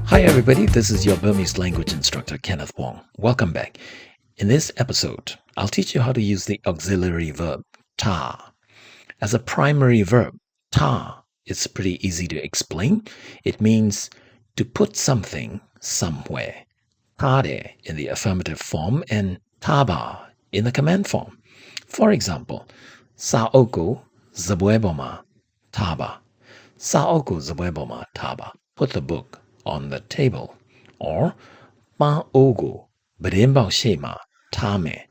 Hi everybody, this is your Burmese language instructor Kenneth Wong. Welcome back. In this episode, I'll teach you how to use the auxiliary verb ta. As a primary verb, ta is pretty easy to explain. It means to put something somewhere. Tade in the affirmative form and taba in the command form. For example, saoko zabueboma taba. Saoko zabueboma taba. Put the book on the table. Or pa ogo berimbao shema tame.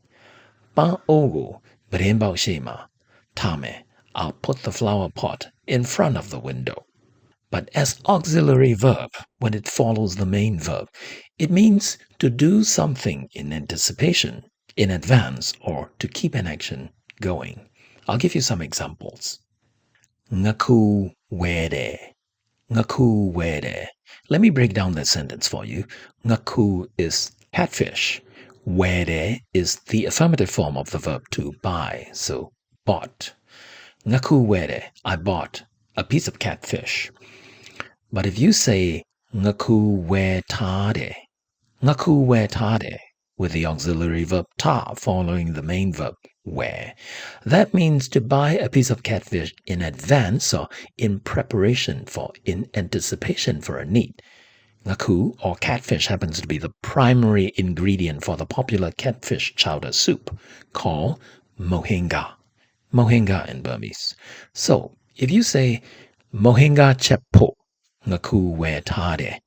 Pa ogo berimbao shema tame. I'll put the flower pot in front of the window. But as auxiliary verb, when it follows the main verb, it means to do something in anticipation, in advance, or to keep an action going. I'll give you some examples. Ngaku wede. Ngaku wede. Let me break down that sentence for you. Ngaku is catfish. Wede is the affirmative form of the verb to buy, so bought. Ngaku wede, I bought a piece of catfish. But if you say ngaku we tade with the auxiliary verb ta following the main verb where, that means to buy a piece of catfish in advance or in preparation for, in anticipation for a need. Ngaku or catfish happens to be the primary ingredient for the popular catfish chowder soup called mohinga. Mohinga in Burmese. So if you say mohinga chepo ngaku we tade.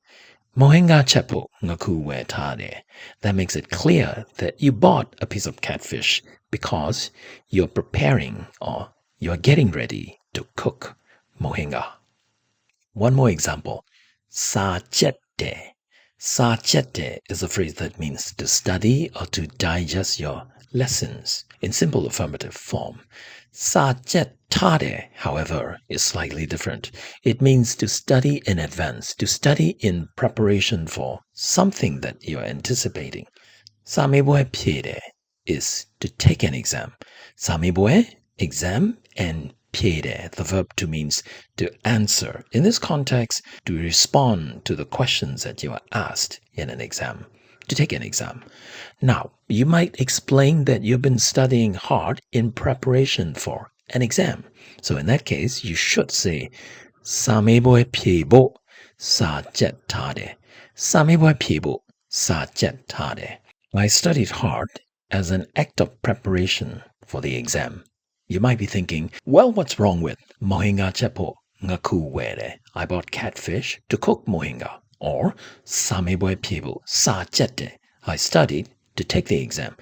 Mohinga chepo ngaku we tade. That makes it clear that you bought a piece of catfish because you're preparing or you're getting ready to cook mohinga. One more example. Sachete. Sachete is a phrase that means to study or to digest your lessons in simple affirmative form. Sachetade, however, is slightly different. It means to study in advance, to study in preparation for something that you're anticipating. Sameboe piede is to take an exam. Sameboe, exam, and piede, the verb to means to answer. In this context, to respond to the questions that you are asked in an exam, to take an exam. Now, you might explain that you've been studying hard in preparation for an exam. So in that case, you should say, Sameboe piebo sa jet tade. Sameboe piebo sa jet tade. I studied hard as an act of preparation for the exam. You might be thinking, well, what's wrong with mohinga chepo ngaku were? I bought catfish to cook mohinga. Or sameboe piebo sa jete. I studied to take the exam.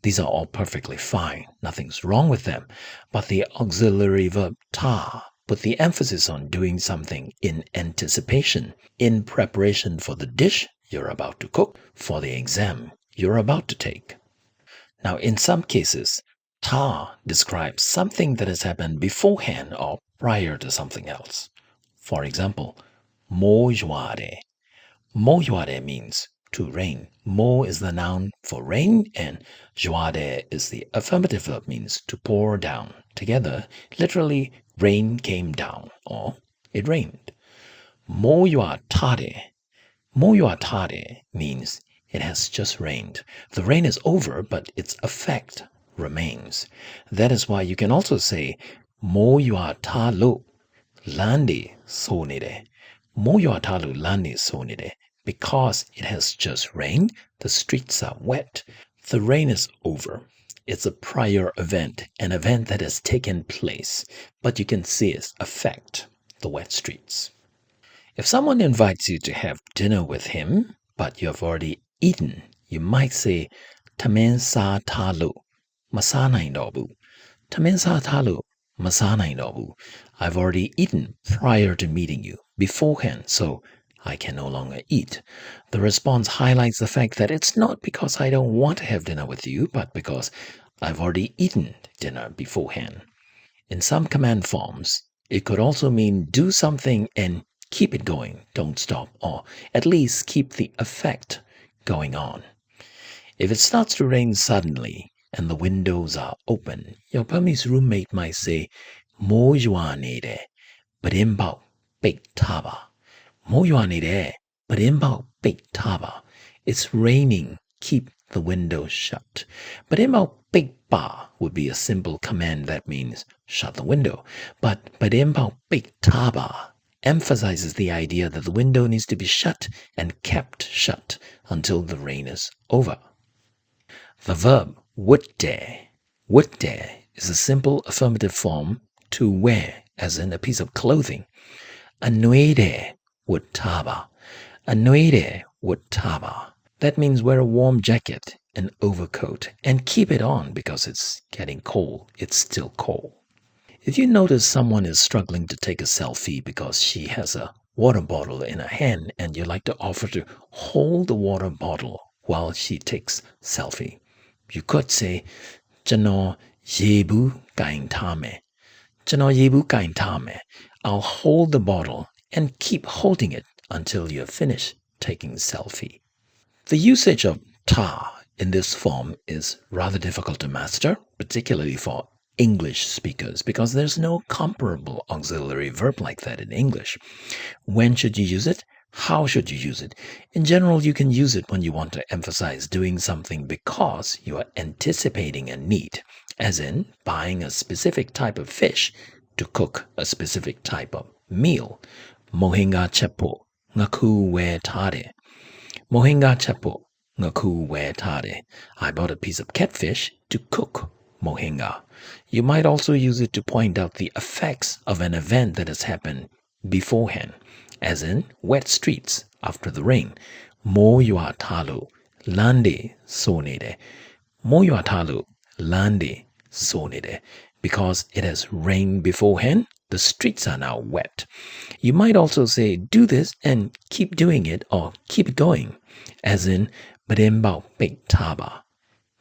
These are all perfectly fine. Nothing's wrong with them. But the auxiliary verb ta put the emphasis on doing something in anticipation, in preparation for the dish you're about to cook, for the exam you're about to take. Now, in some cases, ta describes something that has happened beforehand or prior to something else. For example, mo yuare. Mo yuare means to rain. Mo is the noun for rain, and yuare is the affirmative verb, means to pour down. Together, literally, rain came down, or it rained. Mo yuatare. Mo yuatare means it has just rained. The rain is over, but its effect remains. That is why you can also say mo yuatalo landi sonire. Mo yuatalo landi sonire. Because it has just rained, the streets are wet. The rain is over. It's a prior event, an event that has taken place, but you can see its effect, the wet streets. If someone invites you to have dinner with him, but you have already eaten, you might say, Tamen sa talu, masanain dobu. Tamen sa talu, masanain dobu. I've already eaten prior to meeting you, beforehand, so I can no longer eat. The response highlights the fact that it's not because I don't want to have dinner with you, but because I've already eaten dinner beforehand. In some command forms, it could also mean do something and keep it going, don't stop, or at least keep the effect going on. If it starts to rain suddenly and the windows are open, your Burmese roommate might say, Mo yuan de, but imbao big taba. Mo yuan de, But in Bao Big Taba, it's raining. Keep the window shut. But in Bao Big Ba would be a simple command that means shut the window. But in Bao Big Taba emphasizes the idea that the window needs to be shut and kept shut until the rain is over. The verb would dare is a simple affirmative form to wear, as in a piece of clothing. Anuede would taba. Anuede would taba. That means wear a warm jacket, an overcoat, and keep it on because it's getting cold. It's still cold. If you notice someone is struggling to take a selfie because she has a water bottle in her hand and you like to offer to hold the water bottle while she takes selfie, you could say, ကျွန်တော်ရေဘူးကင်ထားမယ် ကျွန်တော်ရေဘူးကင်ထားမယ် I'll hold the bottle and keep holding it until you're finished taking selfie. The usage of ta in this form is rather difficult to master, particularly for English speakers, because there's no comparable auxiliary verb like that in English. When should you use it? How should you use it? In general, you can use it when you want to emphasize doing something because you are anticipating a need, as in buying a specific type of fish to cook a specific type of meal. Mohinga chepo ngaku we tare. Mohinga chepo ngaku we tare. I bought a piece of catfish to cook mohinga. You might also use it to point out the effects of an event that has happened beforehand, as in wet streets after the rain. Mo yua talu lande sonede. Mo yua talu lande sonede. Because it has rained beforehand, the streets are now wet. You might also say do this and keep doing it or keep it going, as in Badembao Big Taba.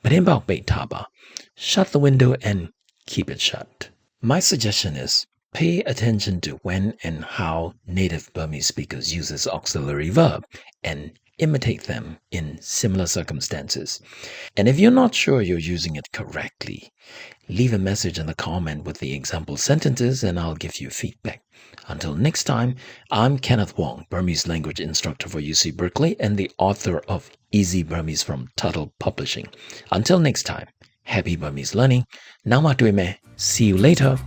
Badembao Big Taba. Shut the window and keep it shut. My suggestion is pay attention to when and how native Burmese speakers use this auxiliary verb and imitate them in similar circumstances. And if you're not sure you're using it correctly, leave a message in the comment with the example sentences and I'll give you feedback. Until next time, I'm Kenneth Wong, Burmese language instructor for UC Berkeley and the author of Easy Burmese from Tuttle Publishing. Until next time, happy Burmese learning. Namatwe me. See you later.